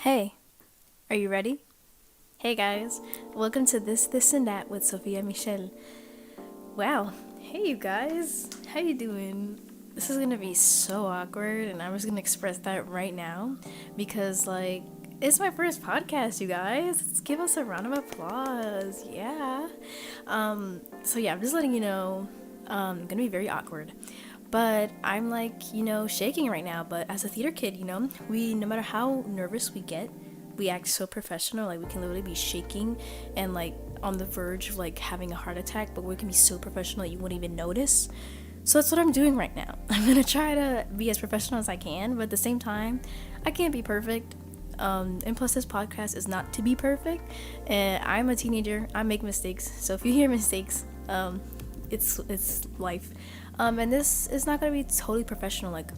Hey, are you ready? Hey guys, welcome to This, and That with Sofia Michelle. Wow, hey you guys, how you doing? This is gonna be so awkward, and I'm just gonna express that right now because, it's my first podcast, you guys. Let's give us a round of applause. Yeah. So I'm just letting you know, gonna be very awkward. But I'm shaking right now. But as a theater kid, no matter how nervous we get, we act so professional. Like we can literally be shaking and on the verge of having a heart attack, but we can be so professional that you wouldn't even notice. So that's what I'm doing right now. I'm gonna try to be as professional as I can, but at the same time, I can't be perfect. And plus, this podcast is not to be perfect. And I'm a teenager. I make mistakes. So if you hear mistakes, it's life. And this is not gonna be totally professional. Like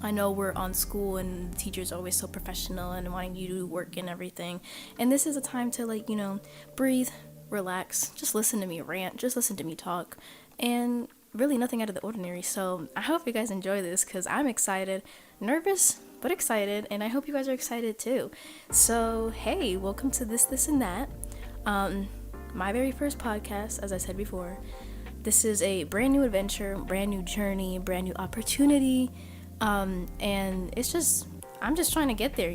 I know we're on school and the teacher's always so professional and wanting you to do work and everything. And this is a time to breathe, relax, just listen to me rant, just listen to me talk, and really nothing out of the ordinary. So I hope you guys enjoy this because I'm excited, nervous, but excited, and I hope you guys are excited too. So hey, welcome to This, and That. My very first podcast, as I said before. This is a brand new adventure, brand new journey, brand new opportunity. And I'm just trying to get there,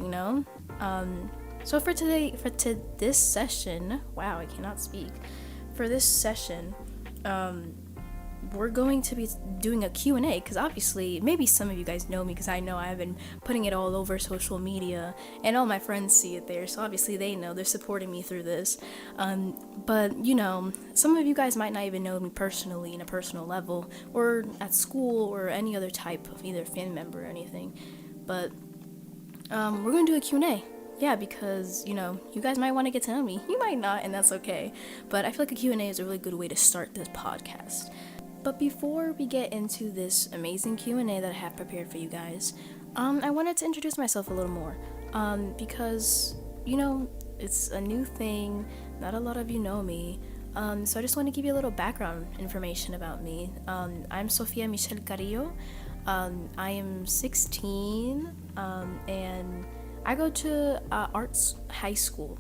So for this session, wow, I cannot speak. For this session, we're going to be doing a Q&A because obviously maybe some of you guys know me because I know I've been putting it all over social media and all my friends see it there, so obviously they know they're supporting me through this. But some of you guys might not even know me personally in a personal level or at school or any other type of either fan member or anything, but we're gonna do a Q&A. Yeah, because, you guys might want to get to know me. You might not, and that's okay. But I feel like a Q&A is a really good way to start this podcast. But before we get into this amazing Q&A that I have prepared for you guys, I wanted to introduce myself a little more. Because, it's a new thing. Not a lot of you know me. So I just want to give you a little background information about me. I'm Sofia Michelle Carrillo. I am 16, and I go to arts high school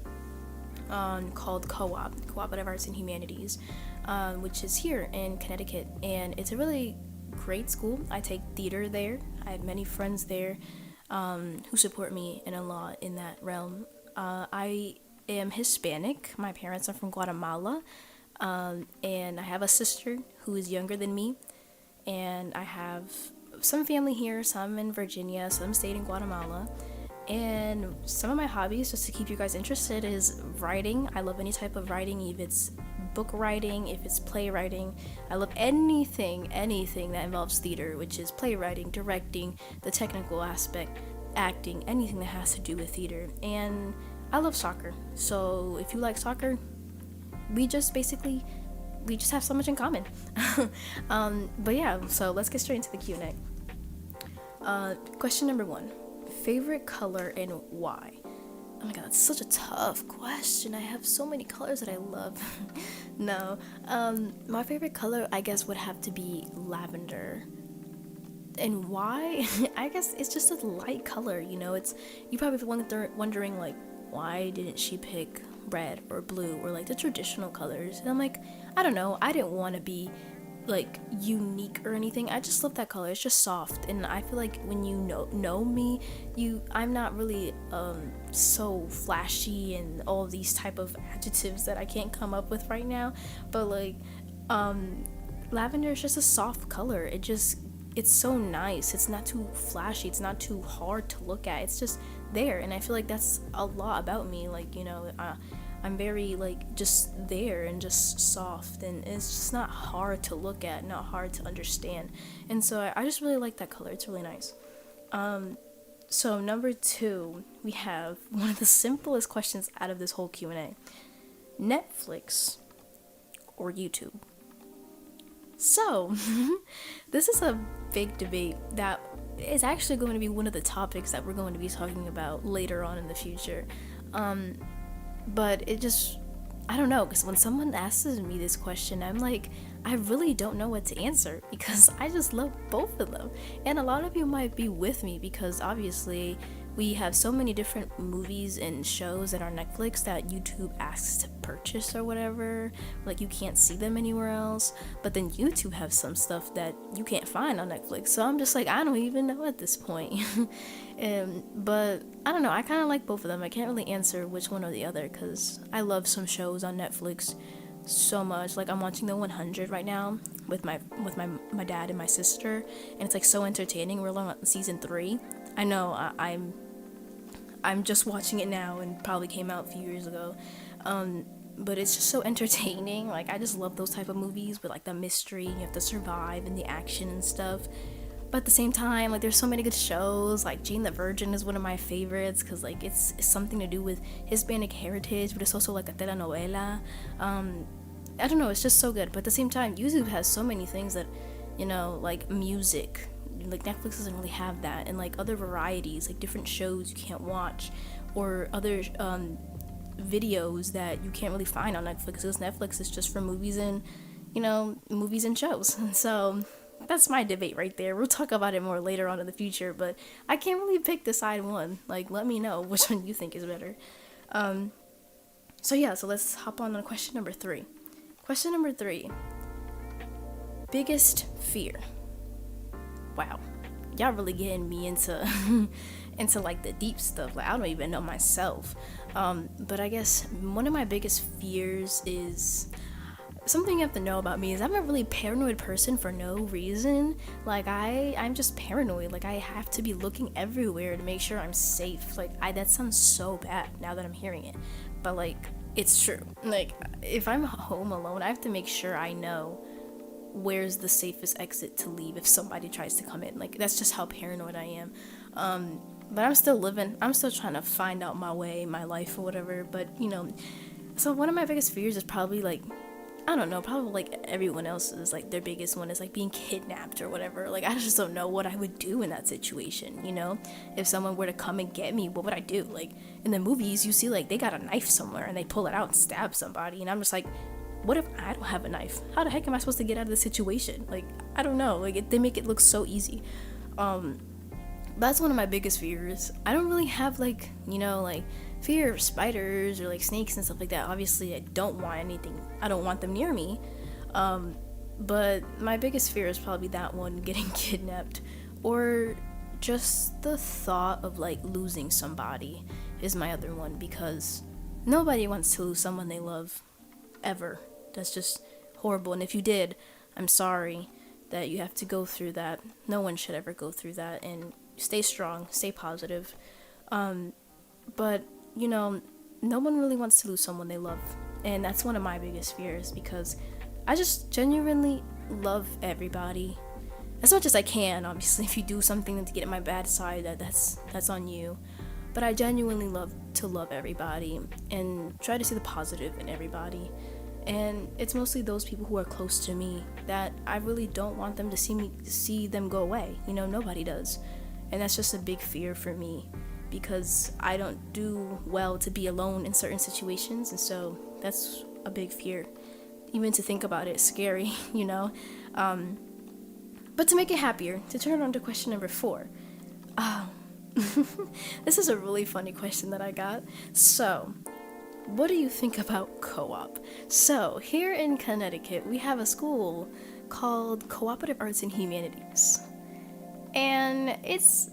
called Cooperative Arts and Humanities, which is here in Connecticut, and it's a really great school. I take theater there. I have many friends there who support me in a lot in that realm. I am Hispanic. My parents are from Guatemala, and I have a sister who is younger than me, and I have some family here, some in Virginia, some stayed in Guatemala. And some of my hobbies, just to keep you guys interested, is writing. I love any type of writing, if it's book writing, if it's playwriting. I love anything that involves theater, which is playwriting, directing, the technical aspect, acting, anything that has to do with theater. And I love soccer. So if you like soccer, we just have so much in common. But yeah, so let's get straight into the Q&A. Question number 1. Favorite color and why? Oh my god, that's such a tough question. I have so many colors that I love. No, my favorite color I guess would have to be lavender. And why? I guess it's just a light color, it's, you probably wondering why didn't she pick red or blue or the traditional colors? And I'm like, I don't know, I didn't want to be unique or anything. I just love that color. It's just soft, and I feel like when you know me, I'm not really so flashy and all of these type of adjectives that I can't come up with right now. But lavender is just a soft color. It's so nice. It's not too flashy. It's not too hard to look at. It's just there, and I feel like that's a lot about me. I'm very just there and just soft, and it's just not hard to look at, not hard to understand. And so I just really like that color. It's really nice. So number 2, we have one of the simplest questions out of this whole Q&A. Netflix or YouTube? So this is a big debate that is actually going to be one of the topics that we're going to be talking about later on in the future. But it just, I don't know, because when someone asks me this question, I'm like, I really don't know what to answer because I just love both of them. And a lot of you might be with me because obviously we have so many different movies and shows that are Netflix that YouTube asks to purchase or whatever. Like, you can't see them anywhere else. But then YouTube has some stuff that you can't find on Netflix. So I'm just like, I don't even know at this point. But I don't know. I kind of like both of them. I can't really answer which one or the other because I love some shows on Netflix so much. Like, I'm watching the 100 right now with my dad and my sister, and it's like so entertaining. We're on season 3. I know I'm just watching it now and probably came out a few years ago, but it's just so entertaining. Like, I just love those type of movies with like the mystery, you have to survive, and the action and stuff. But at the same time, like, there's so many good shows. Like, Jane the Virgin is one of my favorites because like it's something to do with Hispanic heritage, but it's also like a telenovela. I don't know, it's just so good. But at the same time, YouTube has so many things that, like music. Like, Netflix doesn't really have that, and like other varieties, like different shows you can't watch, or other videos that you can't really find on Netflix because Netflix is just for movies and movies and shows. So that's my debate right there. We'll talk about it more later on in the future, but I can't really pick the side one. Like, let me know which one you think is better. So let's hop on question number 3. Question number 3. Biggest fear. Wow, y'all really getting me into into like the deep stuff. Like, I don't even know myself. But I guess one of my biggest fears is something you have to know about me is I'm a really paranoid person for no reason. Like, I'm just paranoid. Like, I have to be looking everywhere to make sure I'm safe. Like, that sounds so bad now that I'm hearing it, but like, it's true. Like, if I'm home alone, I have to make sure I know where's the safest exit to leave if somebody tries to come in. Like, that's just how paranoid I am. But I'm still living. I'm still trying to find out my way, my life, or whatever. But so one of my biggest fears is probably like, I don't know, probably like everyone else's, like their biggest one is like being kidnapped or whatever. Like, I just don't know what I would do in that situation, If someone were to come and get me, what would I do? Like, in the movies, you see like they got a knife somewhere and they pull it out and stab somebody, and I'm just like, what if I don't have a knife? How the heck am I supposed to get out of the situation? Like, I don't know. Like, they make it look so easy. That's one of my biggest fears. I don't really have like, like fear of spiders or like snakes and stuff like that. Obviously, I don't want them near me. But my biggest fear is probably that one, getting kidnapped, or just the thought of like losing somebody is my other one, because nobody wants to lose someone they love ever. That's just horrible, and if you did, I'm sorry that you have to go through that. No one should ever go through that, and stay strong, stay positive. But no one really wants to lose someone they love, and that's one of my biggest fears, because I just genuinely love everybody as much as I can. Obviously, if you do something to get at my bad side, that's on you. But I genuinely love to love everybody and try to see the positive in everybody. And it's mostly those people who are close to me that I really don't want them to see them go away. Nobody does. And that's just a big fear for me, because I don't do well to be alone in certain situations, and so that's a big fear. Even to think about it is scary, But to make it happier, to turn on to question number 4. This is a really funny question that I got. So, what do you think about co-op? So, here in Connecticut, we have a school called Cooperative Arts and Humanities. And it's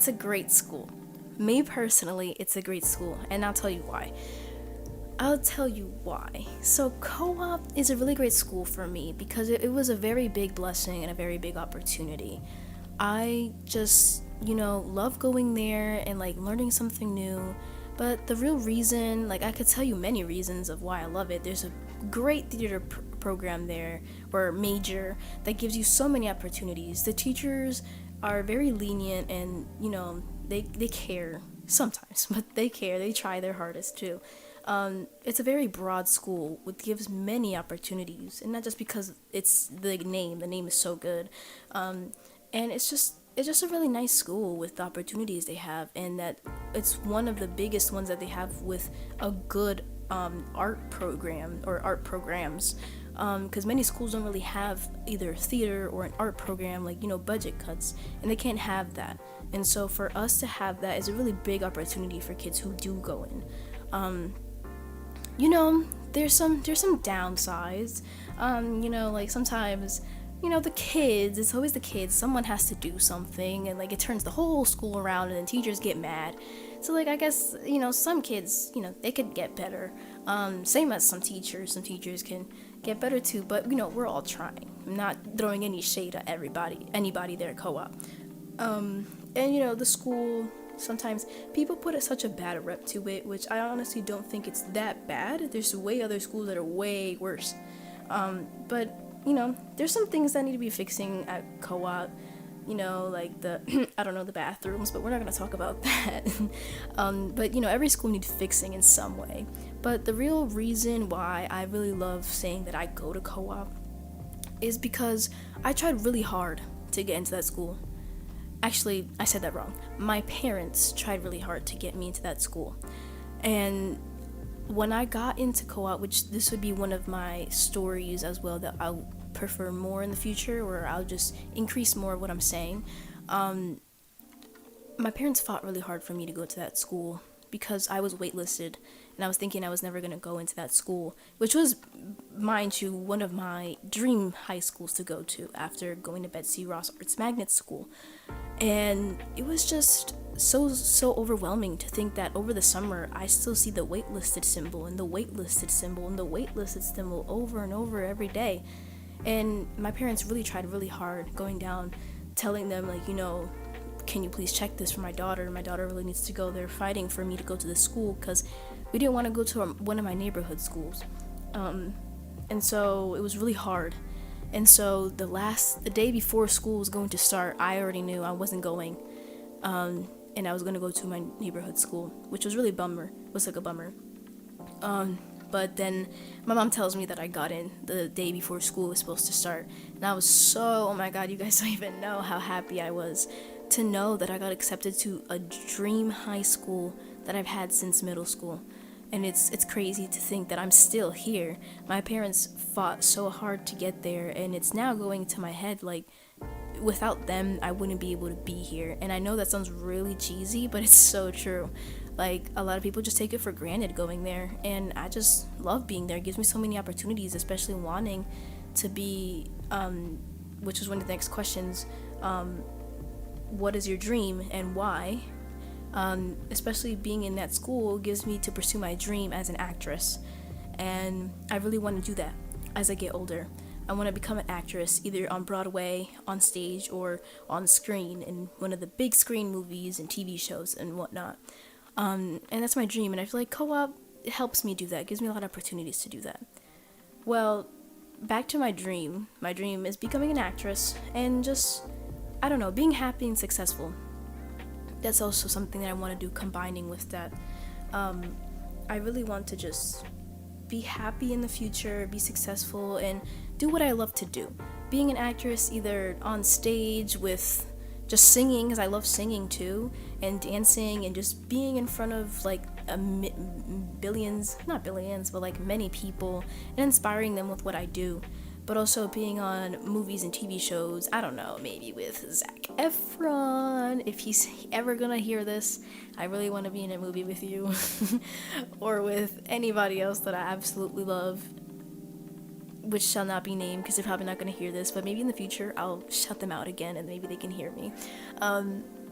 a great school. Me personally, it's a great school, and I'll tell you why. So co-op is a really great school for me because it was a very big blessing and a very big opportunity. I just, love going there and like learning something new. But the real reason, like, I could tell you many reasons of why I love it. There's a great theater program there, or major, that gives you so many opportunities. The teachers are very lenient, and they care sometimes, but they care. They try their hardest too. It's a very broad school, which gives many opportunities, and not just because it's the name is so good, and it's just a really nice school with the opportunities they have, and that it's one of the biggest ones that they have with a good art program or art programs. because many schools don't really have either theater or an art program, like, budget cuts, and they can't have that. And so for us to have that is a really big opportunity for kids who do go in. There's some downsides. Like sometimes, the kids, it's always the kids, someone has to do something, and like it turns the whole school around, and then teachers get mad. So like I guess, some kids, they could get better. Same as some teachers can get better too, but we're all trying. I'm not throwing any shade at anybody there at co-op. And the school, sometimes people put such a bad rep to it, which I honestly don't think it's that bad. There's way other schools that are way worse. But there's some things that need to be fixing at co-op. Like the I don't know, the bathrooms, but we're not gonna talk about that. But every school needs fixing in some way. But the real reason why I really love saying that I go to co-op is because I tried really hard to get into that school. Actually, I said that wrong. My parents tried really hard to get me into that school. And when I got into co-op, which this would be one of my stories as well that I'll prefer more in the future, or I'll just increase more of what I'm saying. My parents fought really hard for me to go to that school because I was waitlisted, and I was thinking I was never going to go into that school, which was, mind you, one of my dream high schools to go to after going to Betsy Ross Arts Magnet School. And it was just so overwhelming to think that over the summer I still see the waitlisted symbol and the waitlisted symbol and the waitlisted symbol over and over every day. And my parents really tried really hard going down, telling them, like, can you please check this for my daughter? My daughter really needs to go. They're fighting for me to go to the school because we didn't want to go to one of my neighborhood schools. And so it was really hard. And so the day before school was going to start, I already knew I wasn't going. And I was going to go to my neighborhood school, which was really bummer. It was like a bummer. But then my mom tells me that I got in the day before school was supposed to start. And I was oh my God, you guys don't even know how happy I was to know that I got accepted to a dream high school that I've had since middle school. And it's crazy to think that I'm still here. My parents fought so hard to get there, and it's now going to my head like, without them, I wouldn't be able to be here. And I know that sounds really cheesy, but it's so true. Like, a lot of people just take it for granted going there, and I just love being there. It gives me so many opportunities, especially wanting to be, which is one of the next questions, what is your dream and why? Especially being in that school gives me to pursue my dream as an actress, and I really want to do that as I get older. I want to become an actress, either on Broadway, on stage, or on screen in one of the big screen movies and TV shows and whatnot. And that's my dream, and I feel like co-op helps me do that. It gives me a lot of opportunities to do that. Well, back to my dream. My dream is becoming an actress and just, I don't know, being happy and successful. That's also something that I want to do, combining with that. I really want to just be happy in the future, be successful, and do what I love to do. Being an actress, either on stage with just singing, because I love singing too, and dancing, and just being in front of like billions, not billions, but like many people, and inspiring them with what I do. But also being on movies and TV shows, I don't know, maybe with Zac Efron, if he's ever gonna hear this. I really want to be in a movie with you, or with anybody else that I absolutely love, which shall not be named because they're probably not going to hear this, but maybe in the future I'll shut them out again and maybe they can hear me.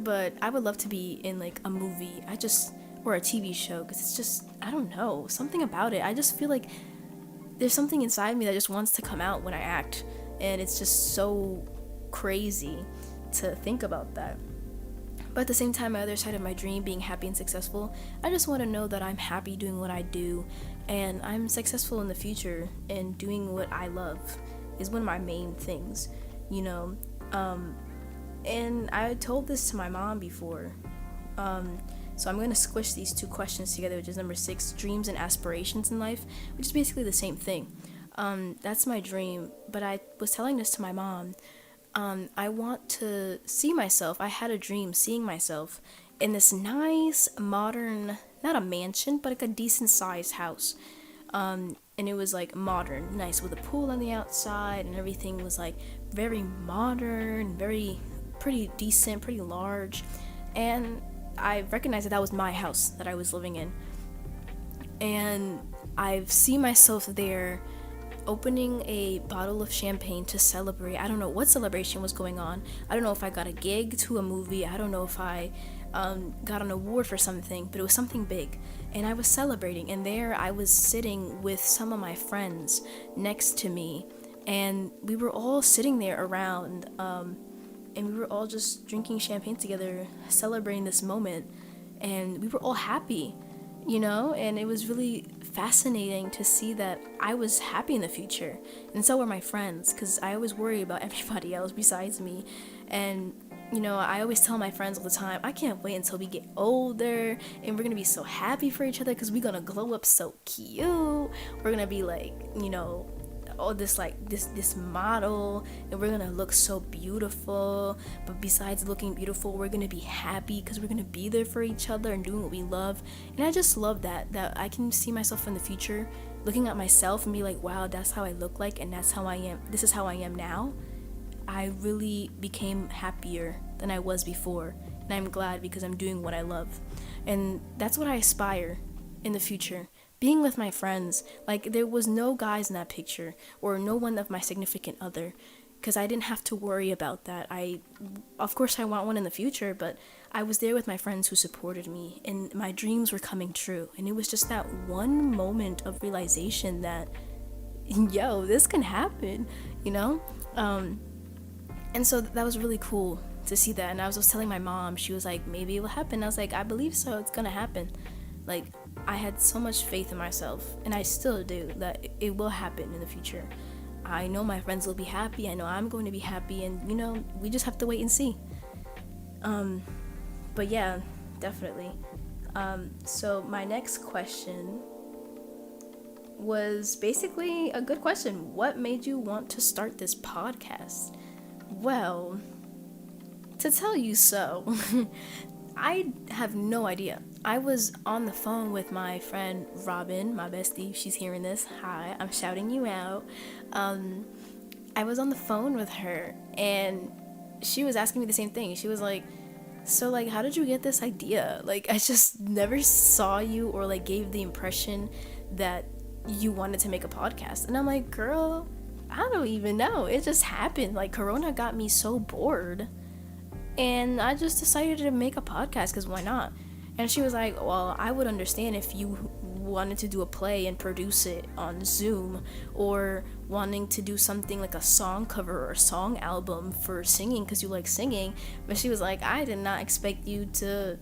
But I would love to be in like a movie, or a TV show, because it's just, I don't know, something about it. I just feel like there's something inside me that just wants to come out when I act, and it's just so crazy to think about that. But at the same time, my other side of my dream, being happy and successful, I just want to know that I'm happy doing what I do, and I'm successful in the future, and doing what I love is one of my main things, and I told this to my mom before, so I'm going to squish these two questions together, which is number 6, dreams and aspirations in life, which is basically the same thing. That's my dream, but I was telling this to my mom. I want to see myself. I had a dream seeing myself in this nice, modern, not a mansion, but like a decent sized house. and it was like modern, nice, with a pool on the outside, and everything was like very modern, very pretty decent, pretty large. And I recognized that was my house that I was living in. And I see myself there opening a bottle of champagne to celebrate. I don't know what celebration was going on. I don't know if I got a gig to a movie. I don't know if I got an award for something, but it was something big. And I was celebrating, and there I was sitting with some of my friends next to me, and we were all sitting there around, and we were all just drinking champagne together, celebrating this moment, and we were all happy, and it was really fascinating to see that I was happy in the future, and so were my friends, because I always worry about everybody else besides me. And I always tell my friends all the time, I can't wait until we get older and we're gonna be so happy for each other, because we're gonna glow up so cute. We're gonna be like, all this this model, and we're gonna look so beautiful. But besides looking beautiful, we're gonna be happy because we're gonna be there for each other and doing what we love. And I just love that I can see myself in the future looking at myself and be like, wow, that's how I look like, and that's how I am. This is how I am now. I really became happier than I was before, and I'm glad because I'm doing what I love. And that's what I aspire in the future. Being with my friends, like there was no guys in that picture or no one of my significant other, because I didn't have to worry about that. Of course I want one in the future, but I was there with my friends who supported me, and my dreams were coming true. And it was just that one moment of realization that, yo, this can happen, And so that was really cool to see that. And I was telling my mom, she was like, maybe it will happen. I was like, I believe so, it's gonna happen. Like, I had so much faith in myself, and I still do, that it will happen in the future. I know my friends will be happy, I know I'm going to be happy, and we just have to wait and see. But yeah, definitely. So my next question was basically a good question. What made you want to start this podcast? Well, to tell you so, I have no idea. I was on the phone with my friend Robin, my bestie. She's hearing this. Hi, I'm shouting you out. I was on the phone with her, and she was asking me the same thing. She was like, so like, how did you get this idea? Like, I just never saw you or like gave the impression that you wanted to make a podcast. And I'm like, girl, I don't even know. It just happened. Like, Corona got me so bored, and I just decided to make a podcast because why not? And she was like, well, I would understand if you wanted to do a play and produce it on Zoom, or wanting to do something like a song cover or a song album for singing because you like singing. But she was like, I did not expect you to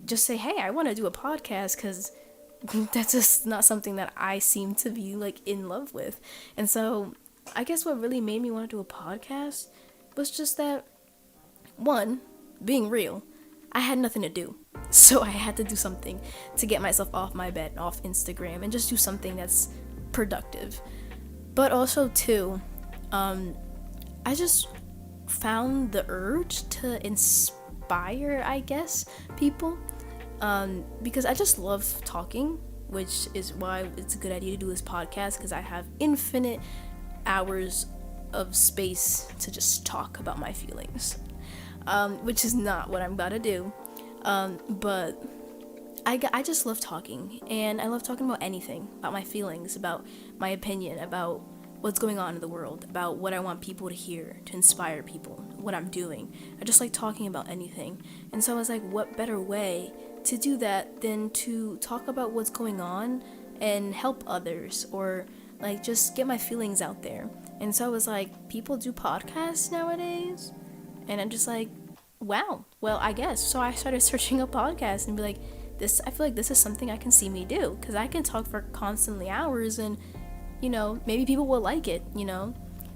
just say, hey, I want to do a podcast, because that's just not something that I seem to be like in love with. And so I guess what really made me want to do a podcast was just that, one, being real, I had nothing to do. So I had to do something to get myself off my bed, off Instagram, and just do something that's productive. But also, two, I just found the urge to inspire, I guess, people. Because I just love talking, which is why it's a good idea to do this podcast, because I have infinite hours of space to just talk about my feelings. Which is not what I'm about to do. But I just love talking, and I love talking about anything, about my feelings, about my opinion, about what's going on in the world, about what I want people to hear, to inspire people, what I'm doing. I just like talking about anything. And so I was like, what better way to do that than to talk about what's going on and help others, or like just get my feelings out there. And so I was like, people do podcasts nowadays? And I'm just like, wow, well, I guess. So I started searching up podcasts and be like, I feel like this is something I can see me do, because I can talk for constantly hours, and maybe people will like it.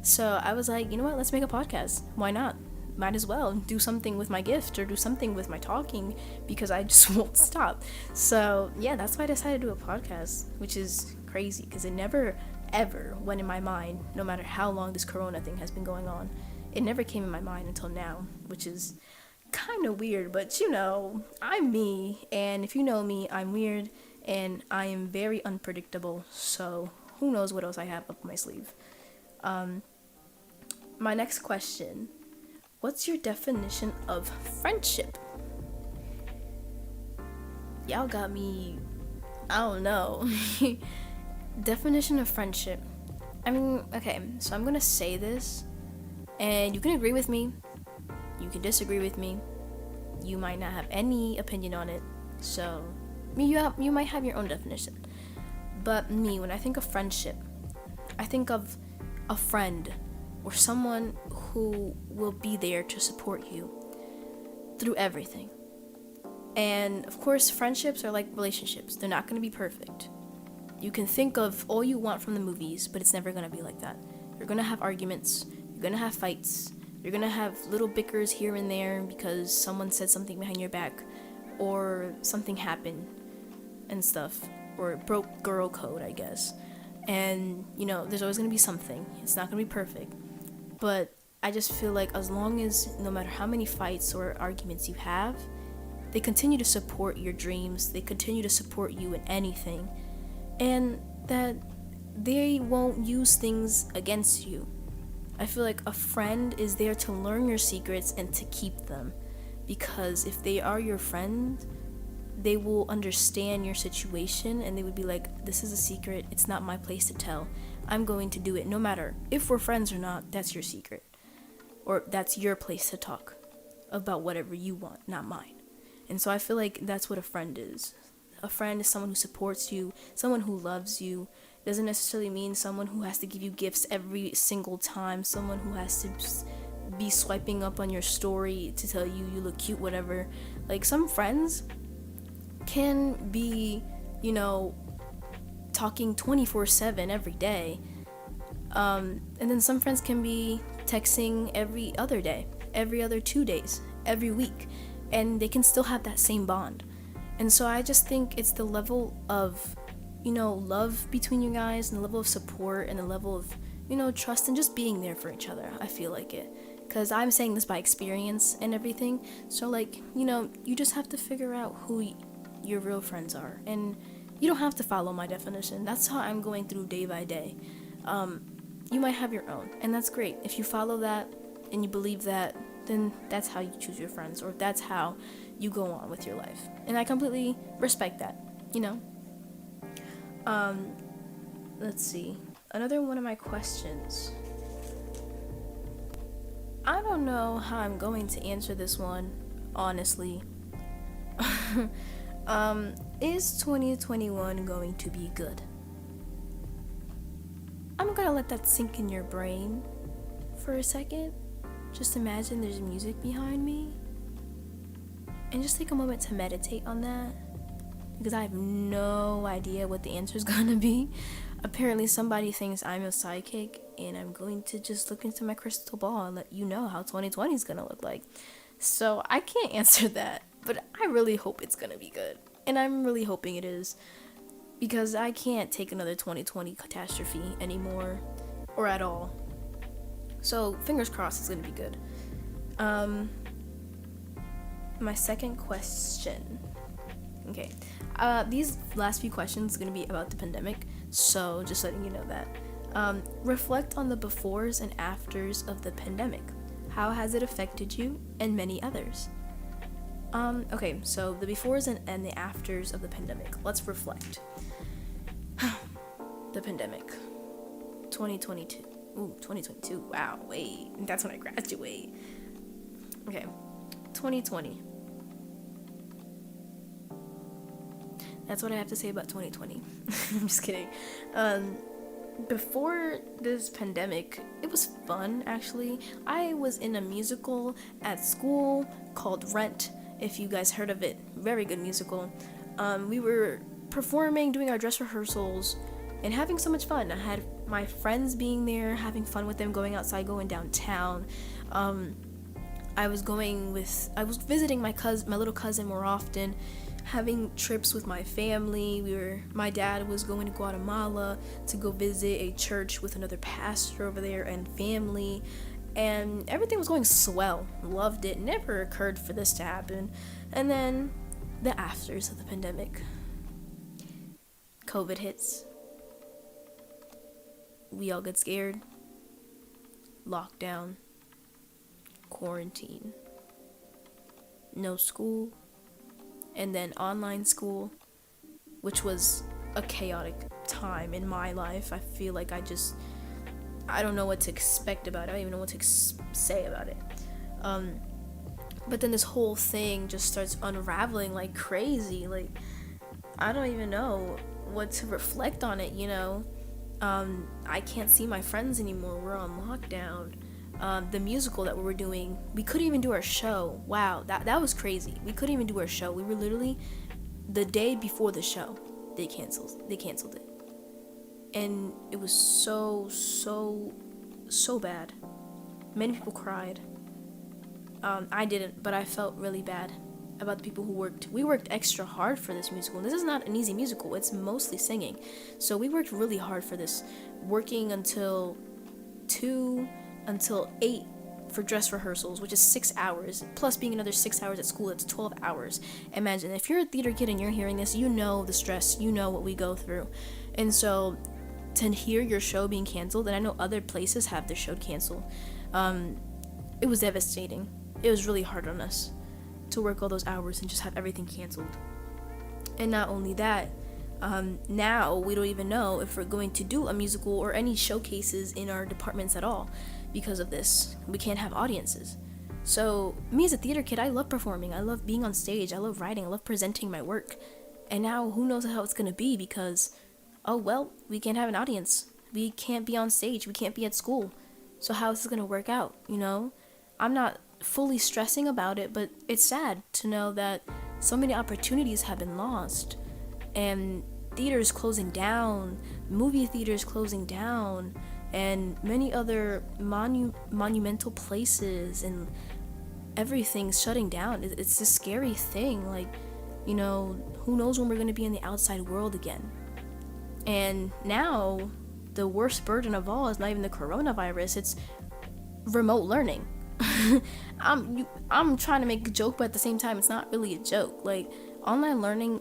So I was like, you know what, let's make a podcast. Why not? Might as well do something with my gift, or do something with my talking, because I just won't stop. So yeah, that's why I decided to do a podcast, which is crazy, because it never ever went in my mind, no matter how long this corona thing has been going on. It never came in my mind until now, which is kind of weird, but I'm me, and if you know me, I'm weird, and I am very unpredictable, so who knows what else I have up my sleeve. My next question: what's your definition of friendship? Y'all got me, I don't know. Definition of friendship. I mean, okay, so I'm gonna say this, and you can agree with me, you can disagree with me, you might not have any opinion on it, so you might have your own definition. But me, when I think of friendship, I think of a friend or someone who will be there to support you through everything. And of course, friendships are like relationships. They're not going to be perfect. You can think of all you want from the movies, but it's never going to be like that. You're going to have arguments, you're going to have fights, you're going to have little bickers here and there because someone said something behind your back or something happened and stuff, or broke girl code, I guess. And, there's always going to be something. It's not going to be perfect. But I just feel like as long as, no matter how many fights or arguments you have, they continue to support your dreams, they continue to support you in anything, and that they won't use things against you. I feel like a friend is there to learn your secrets and to keep them, because if they are your friend, they will understand your situation and they would be like, this is a secret, it's not my place to tell, I'm going to do it no matter if we're friends or not. That's your secret, or that's your place to talk about whatever you want, not mine. And so I feel like that's what a friend is. A friend is someone who supports you, someone who loves you. It doesn't necessarily mean someone who has to give you gifts every single time, someone who has to be swiping up on your story to tell you look cute, whatever. Like, some friends can be, talking 24/7 every day. And then some friends can be texting every other day, every other 2 days, every week, and they can still have that same bond. And so I just think it's the level of, love between you guys, and the level of support, and the level of, trust, and just being there for each other. I feel like it. Because I'm saying this by experience and everything. So, you just have to figure out who your real friends are. And you don't have to follow my definition. That's how I'm going through day by day. You might have your own, and that's great. If you follow that and you believe that, then that's how you choose your friends, or that's how you go on with your life. And I completely respect that, Let's see. Another one of my questions. I don't know how I'm going to answer this one, honestly. Is 2021 going to be good? I'm gonna let that sink in your brain for a second. Just imagine there's music behind me, and just take a moment to meditate on that, because I have no idea what the answer is gonna be. Apparently somebody thinks I'm a psychic, and I'm going to just look into my crystal ball and let you know how 2020 is gonna look like. So I can't answer that, but I really hope it's gonna be good, and I'm really hoping it is, because I can't take another 2020 catastrophe anymore, or at all. So fingers crossed it's gonna be good. My second question. Okay. These last few questions are gonna be about the pandemic, so just letting you know that. Reflect on the befores and afters of the pandemic. How has it affected you and many others? Okay, so the befores and the afters of the pandemic. Let's reflect. The pandemic. 2022. Ooh, 2022. Wow, wait. That's when I graduate. Okay. 2020. That's what I have to say about 2020. I'm just kidding. Before this pandemic, it was fun, actually. I was in a musical at school called Rent, if you guys heard of it. Very good musical. We were performing, doing our dress rehearsals, and having so much fun. I had my friends being there, having fun with them, going outside, going downtown. I was visiting my little cousin more often, having trips with my family. My dad was going to Guatemala to go visit a church with another pastor over there and family, and everything was going swell. Loved it. Never occurred for this to happen. And then the afters of the pandemic. COVID hits. we all get scared. Lockdown, quarantine, no school, and then online school, which was a chaotic time in my life. I feel like I don't know what to expect about it. I don't even know what to say about it. But then this whole thing just starts unraveling like crazy. Like, I don't even know what to reflect on it, you know? I can't see my friends anymore. We're on lockdown. The musical that we were doing, we couldn't even do our show. Wow, that was crazy. We couldn't even do our show. We were literally, the day before the show, they canceled it. And it was so bad. Many people cried. I didn't, but I felt really bad about the people who worked. We worked extra hard for this musical. This is not an easy musical. It's mostly singing. So we worked really hard for this, working until 2 until 8 for dress rehearsals, which is 6 hours, plus being another 6 hours at school. It's 12 hours. Imagine, if you're a theater kid and you're hearing this, you know the stress, you know what we go through. And so to hear your show being canceled, and I know other places have their show canceled, it was devastating. It was really hard on us to work all those hours and just have everything canceled. And not only that, now we don't even know if we're going to do a musical or any showcases in our departments at all because of this. We can't have audiences. So me as a theater kid, I love performing. I love being on stage. I love writing. I love presenting my work. And now who knows how it's going to be because, oh well, we can't have an audience. We can't be on stage. We can't be at school. So how is this going to work out, you know? I'm not fully stressing about it, but it's sad to know that so many opportunities have been lost, and theaters closing down, movie theaters closing down, and many other monumental places and everything shutting down. It's a scary thing. Like, you know, who knows when we're going to be in the outside world again. And now the worst burden of all is not even the coronavirus, it's remote learning. I'm trying to make a joke, but at the same time, it's not really a joke. Like, online learning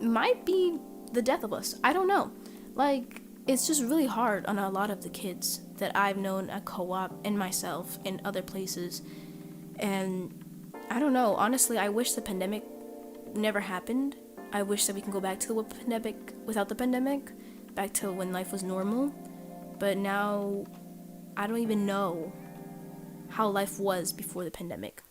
might be the death of us. I don't know. Like, it's just really hard on a lot of the kids that I've known at co-op and myself and other places. And I don't know. Honestly, I wish the pandemic never happened. I wish that we can go back to the pandemic without the pandemic, back to when life was normal. But now, I don't even know how life was before the pandemic.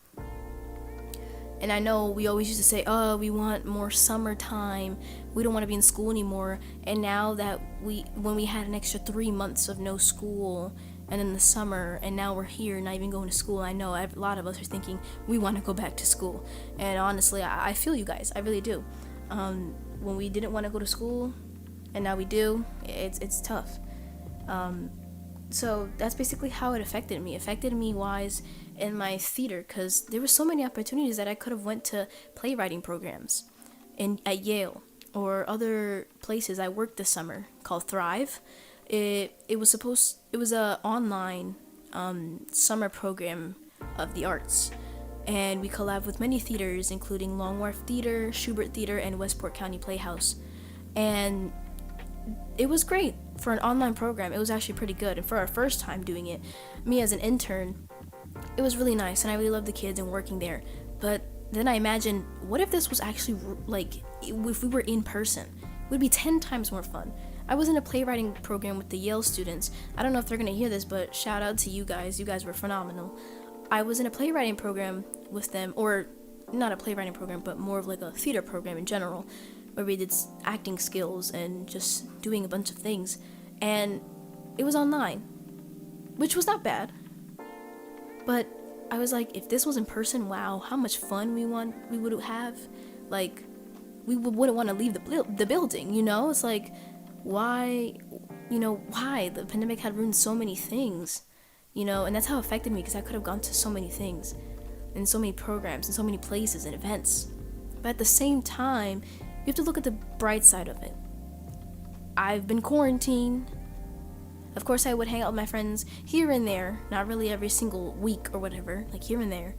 And I know we always used to say, oh, we want more summertime, we don't want to be in school anymore. And now that when we had an extra 3 months of no school, and in the summer, and now we're here not even going to school, I know a lot of us are thinking we want to go back to school. And honestly, I feel you guys, I really do. When we didn't want to go to school and now we do, it's tough. So that's basically how it affected me wise in my theater, because there were so many opportunities that I could have went to playwriting programs at Yale or other places. I worked this summer called Thrive. It was a online summer program of the arts, and we collabed with many theaters, including Long Wharf Theater, Schubert Theater, and Westport County Playhouse. And it was great for an online program. It was actually pretty good, and for our first time doing it, me as an intern, it was really nice, and I really loved the kids and working there. But then I imagined, what if this was actually like, if we were in person? It would be 10 times more fun. I was in a playwriting program with the Yale students. I don't know if they're gonna hear this, but shout out to you guys. You guys were phenomenal. I was in a playwriting program with them, or not a playwriting program, but more of like a theater program in general, where we did acting skills and just doing a bunch of things. And it was online, which was not bad. But I was like, if this was in person, wow, how much fun we would have. Like, we wouldn't want to leave the building, you know? It's like, why? The pandemic had ruined so many things, you know? And that's how it affected me, because I could have gone to so many things and so many programs and so many places and events. But at the same time, you have to look at the bright side of it. I've been quarantined. Of course, I would hang out with my friends here and there, not really every single week or whatever, like here and there.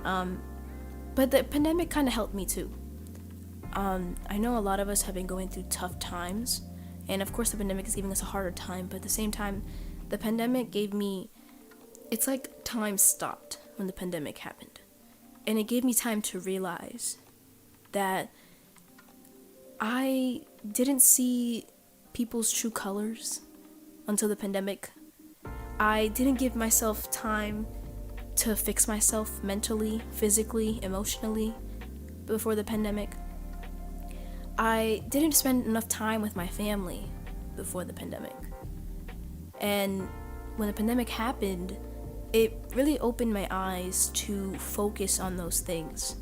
But the pandemic kind of helped me too. I know a lot of us have been going through tough times, And of course, the pandemic is giving us a harder time, but at the same time, the pandemic gave me, it's like time stopped when the pandemic happened. And it gave me time to realize that I didn't see people's true colors until the pandemic. I didn't give myself time to fix myself mentally, physically, emotionally before the pandemic. I didn't spend enough time with my family before the pandemic. And when the pandemic happened, it really opened my eyes to focus on those things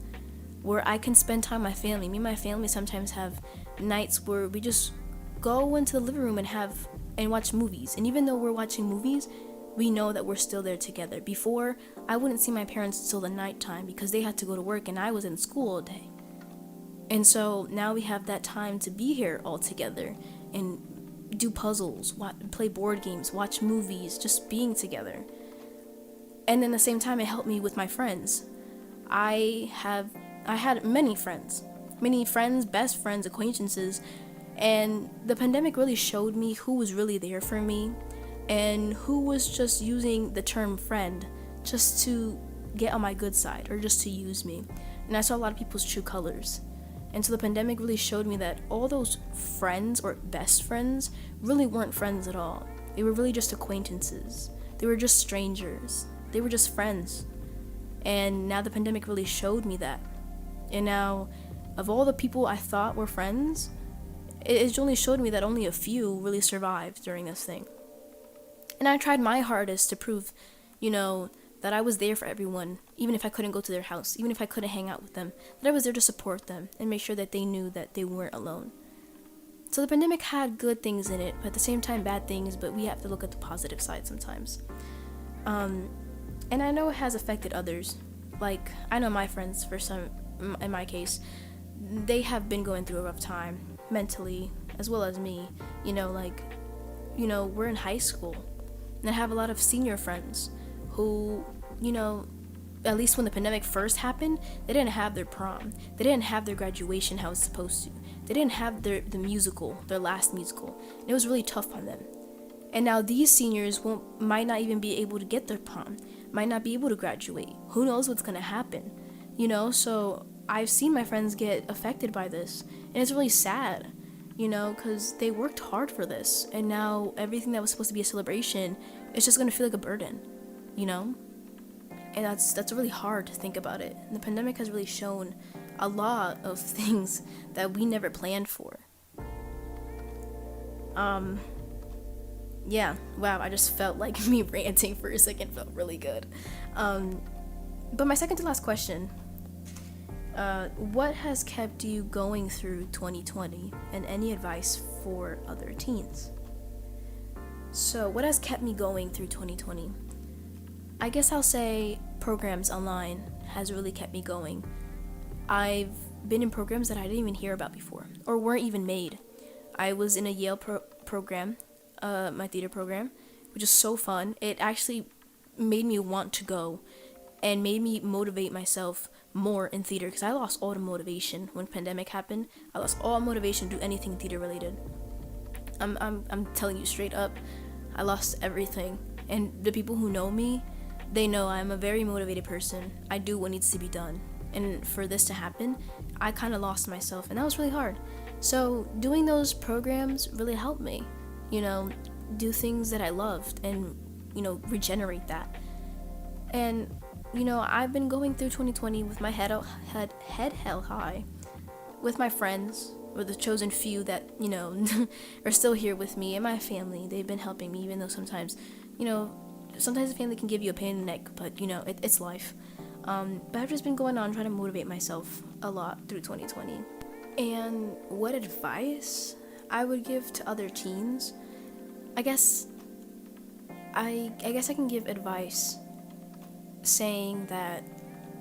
where I can spend time with my family. Me and my family sometimes have nights where we just go into the living room and watch movies. And even though we're watching movies, we know that we're still there together. Before, I wouldn't see my parents until the nighttime because they had to go to work and I was in school all day. And so now we have that time to be here all together and do puzzles, play board games, watch movies, just being together. And at the same time, it helped me with my friends. I had many friends, best friends, acquaintances, and the pandemic really showed me who was really there for me and who was just using the term friend just to get on my good side or just to use me. And I saw a lot of people's true colors. And so the pandemic really showed me that all those friends or best friends really weren't friends at all. They were really just acquaintances. They were just strangers. They were just friends. And now the pandemic really showed me that. And now, of all the people I thought were friends, it only showed me that only a few really survived during this thing. And I tried my hardest to prove, that I was there for everyone, even if I couldn't go to their house, even if I couldn't hang out with them, that I was there to support them and make sure that they knew that they weren't alone. So the pandemic had good things in it, but at the same time bad things, but we have to look at the positive side sometimes. And I know it has affected others. Like, I know my friends, in my case, they have been going through a rough time, mentally, as well as me. We're in high school, and I have a lot of senior friends who, at least when the pandemic first happened, they didn't have their prom. They didn't have their graduation how it's supposed to. They didn't have their last musical. And it was really tough on them. And now these seniors might not even be able to get their prom, might not be able to graduate. Who knows what's going to happen, So I've seen my friends get affected by this, and it's really sad, because they worked hard for this, and now everything that was supposed to be a celebration is just going to feel like a burden, And that's really hard to think about it. And the pandemic has really shown a lot of things that we never planned for. Yeah, wow, I just felt like me ranting for a second felt really good. But my second to last question, what has kept you going through 2020, and any advice for other teens? So what has kept me going through 2020? I guess I'll say programs online has really kept me going. I've been in programs that I didn't even hear about before, or weren't even made. I was in a Yale program, my theater program, which is so fun. It actually made me want to go and made me motivate myself more in theater, because I lost all the motivation when pandemic happened. I lost all motivation to do anything theater related. I'm telling you straight up, I lost everything. And the people who know me, they know I'm a very motivated person. I do what needs to be done. And for this to happen, I kind of lost myself, and that was really hard. So doing those programs really helped me, do things that I loved and, regenerate that. And, I've been going through 2020 with my head held high, with my friends, or the chosen few that, are still here with me, and my family. They've been helping me, even though sometimes, sometimes the family can give you a pain in the neck, but, it's life. But I've just been going on trying to motivate myself a lot through 2020. And what advice I would give to other teens? I guess I can give advice saying that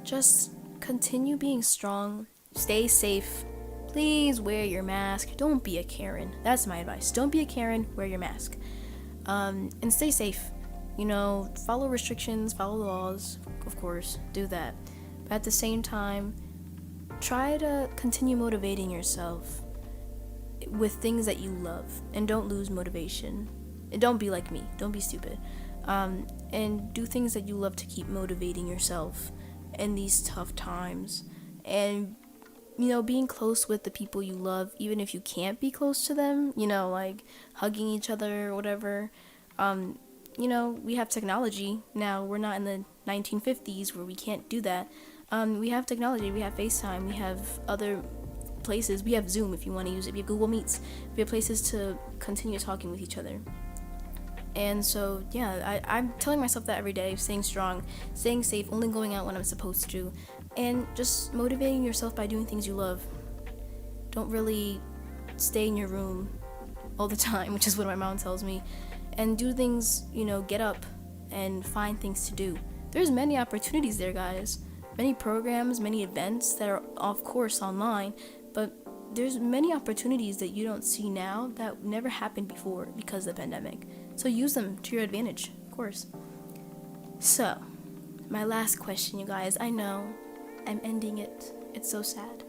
just continue being strong, stay safe, please wear your mask, don't be a Karen. That's my advice. Don't be a Karen, wear your mask. And stay safe. Follow restrictions, follow laws, of course, do that. But at the same time, try to continue motivating yourself. with things that you love, and don't lose motivation. And don't be like me. Don't be stupid. And do things that you love to keep motivating yourself in these tough times. And being close with the people you love, even if you can't be close to them, like hugging each other or whatever. We have technology now. We're not in the 1950s where we can't do that. We have technology. We have FaceTime. We have other places. We have Zoom if you want to use it. We have Google Meets. We have places to continue talking with each other. And so, yeah, I'm telling myself that every day, staying strong, staying safe, only going out when I'm supposed to, and just motivating yourself by doing things you love. Don't really stay in your room all the time, which is what my mom tells me, and do things, get up and find things to do. There's many opportunities there, guys. Many programs, many events that are, of course, online, but there's many opportunities that you don't see now that never happened before because of the pandemic. So use them to your advantage, of course. So, my last question, you guys. I know I'm ending it. It's so sad.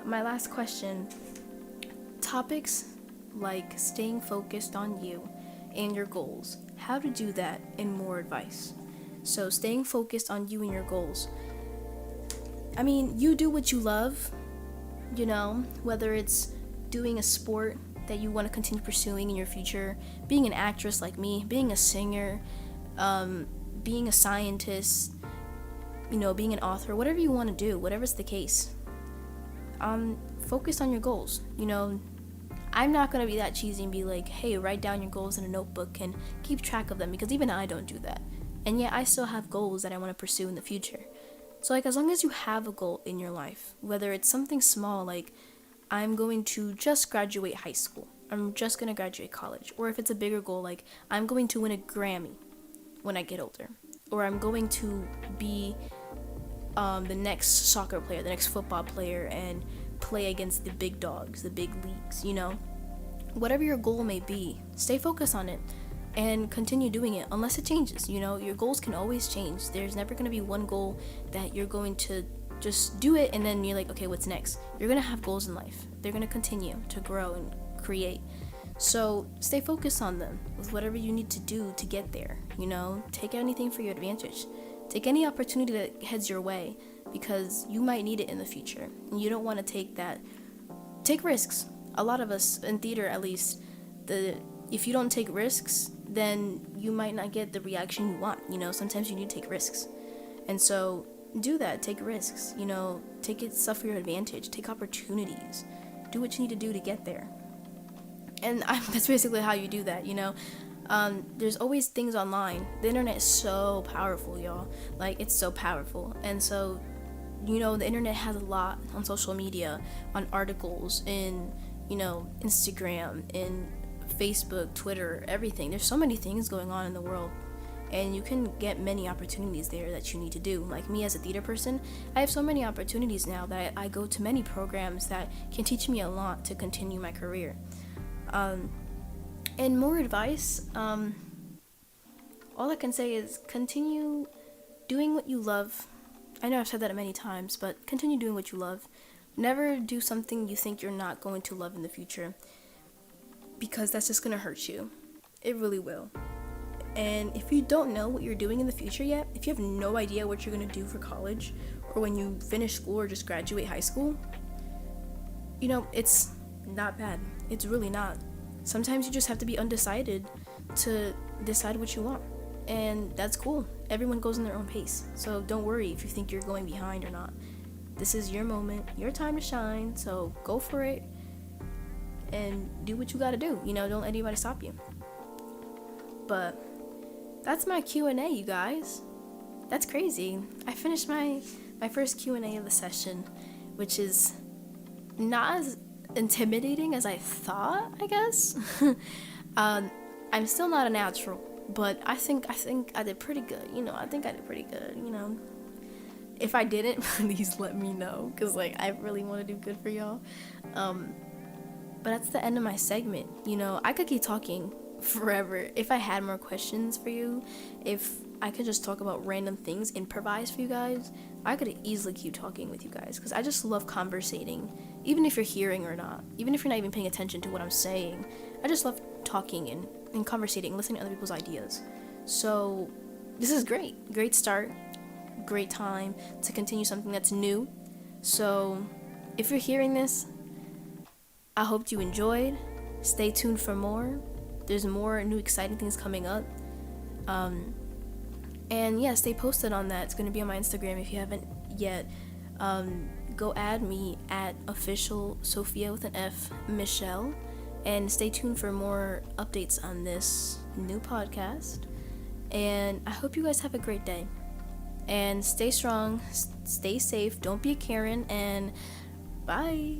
My last question. Topics like staying focused on you and your goals. How to do that and more advice. So, staying focused on you and your goals. I mean, you do what you love, whether it's doing a sport that you want to continue pursuing in your future, being an actress like me, being a singer, being a scientist, being an author, whatever you want to do, whatever's the case. Focus on your goals. I'm not going to be that cheesy and be like, hey, write down your goals in a notebook and keep track of them, because even I don't do that. And yet I still have goals that I want to pursue in the future. So, as long as you have a goal in your life, whether it's something small like I'm going to just graduate high school, I'm just going to graduate college, or if it's a bigger goal like I'm going to win a Grammy when I get older, or I'm going to be the next soccer player, the next football player, and play against the big dogs, the big leagues, whatever your goal may be, stay focused on it and continue doing it unless it changes. Your goals can always change. There's never going to be one goal that you're going to just do it and then you're like, okay, what's next? You're going to have goals in life. They're going to continue to grow and create. So stay focused on them with whatever you need to do to get there. Take anything for your advantage. Take any opportunity that heads your way, because you might need it in the future. And you don't want to take risks. A lot of us, in theater at least, if you don't take risks, then you might not get the reaction you want. Sometimes you need to take risks. And so do that. Take risks. Take stuff for your advantage. Take opportunities. Do what you need to do to get there. And that's basically how you do that. There's always things online. The internet is so powerful, y'all. It's so powerful. And so, the internet has a lot on social media, on articles, in, Instagram, in Facebook, Twitter, everything. There's so many things going on in the world. And you can get many opportunities there that you need to do. Like me as a theater person, I have so many opportunities now that I go to many programs that can teach me a lot to continue my career. And more advice, all I can say is continue doing what you love. I know I've said that many times, but continue doing what you love. Never do something you think you're not going to love in the future, because that's just going to hurt you. It really will. And if you don't know what you're doing in the future yet, if you have no idea what you're going to do for college, or when you finish school or just graduate high school, it's not bad. It's really not. Sometimes you just have to be undecided to decide what you want. And that's cool. Everyone goes in their own pace. So don't worry if you think you're going behind or not. This is your moment, your time to shine. So go for it and do what you gotta do. Don't let anybody stop you. But that's my Q&A, you guys. That's crazy. I finished my first Q&A of the session, which is not as intimidating as I thought, I guess. I'm still not a natural, but I think I did pretty good. I think I did pretty good. If I didn't, please let me know, because I really want to do good for y'all. But that's the end of my segment. I could keep talking forever if I had more questions for you. If I could just talk about random things, improvise for you guys, I could easily keep talking with you guys because I just love conversating, even if you're hearing or not, even if you're not even paying attention to what I'm saying. I just love talking and conversating, listening to other people's ideas. So this is great. Great start. Great time to continue something that's new. So if you're hearing this, I hope you enjoyed. Stay tuned for more. There's more new exciting things coming up. And yeah, stay posted on that. It's going to be on my Instagram if you haven't yet. Go add me at official Sofia with an F Michelle, and stay tuned for more updates on this new podcast. And I hope you guys have a great day. And stay strong, stay safe, don't be a Karen, and bye.